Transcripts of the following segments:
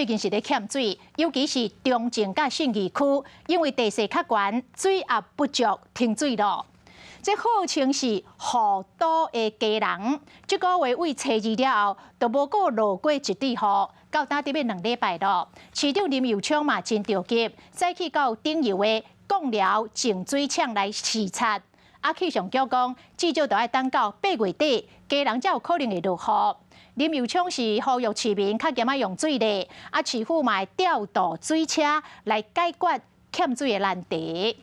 最近是咧欠水，尤其是中正甲信义区，因为地势较悬，水压不足，停水了。这号称是护岛的家人，这个月为初二了后，都无过落过一滴雨，到今得要2礼拜了。市长林右昌嘛真着急，再去到顶游的贡寮净水厂来视察。气象局讲，至少都要等到8月底，家人才有可能会落雨。林右昌是呼吁市民较减用水的，市府嘛会调度水车来解决欠水的难题。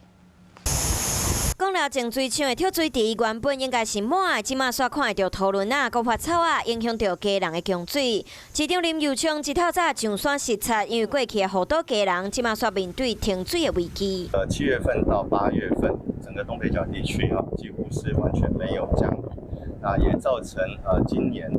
讲了净水厂的跳水池原本应该是满的，即马煞看会到讨论搁发草啊，影响到家人的供水。市长林右昌一透早上山视察，因为过去的护岛家人即马煞面对停水的危机。7月份到8月份，整个东北角地区几乎是完全没有降雨，那也造成今年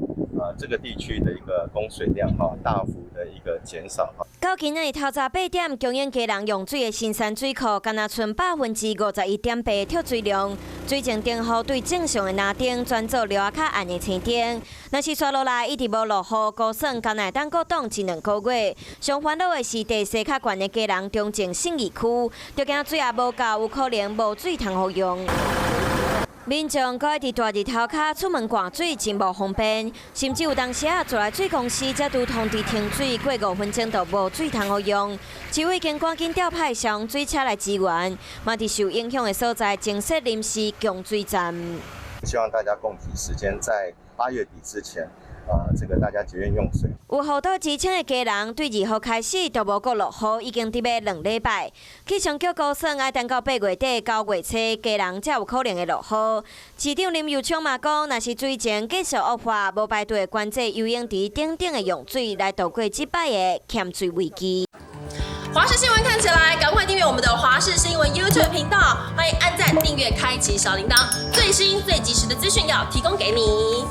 这个地区的一个供水量大幅的一个减少。到今日透早8点，供应家人用水的新山水库，敢若剩51.8%的跳水量，水情灯号对正常的拿灯转做绿较暗的青灯。若是刷落来一直无落雨，估算敢若当阁挡1-2个月。上烦恼的是地势较悬的家人，中正信义区，就惊水也无够，有可能无水通好用。民众搁伫大日头骹出门逛水真无方便，甚至有当时自来水公司才拄通知停水，过5分钟就无水通好用。市委已经赶紧调派消防水车来支援，嘛伫受影响的所在增设临时供水站。希望大家共体时间，在8月底之前。大家节约用水。有护岛支撑的家人，对2号开始都无过落雨，已经伫要2礼拜。气象局估算要等到8月底9月初，家人才有可能会落雨。市长林右昌嘛讲，若是水情继续恶化，无排队关注游泳池顶的用水，来度过这摆的欠水危机。华视新闻看起来，赶快订阅我们的华视新闻 YouTube 频道，欢迎按赞、订阅、开启小铃铛，最新最及时的资讯要提供给你。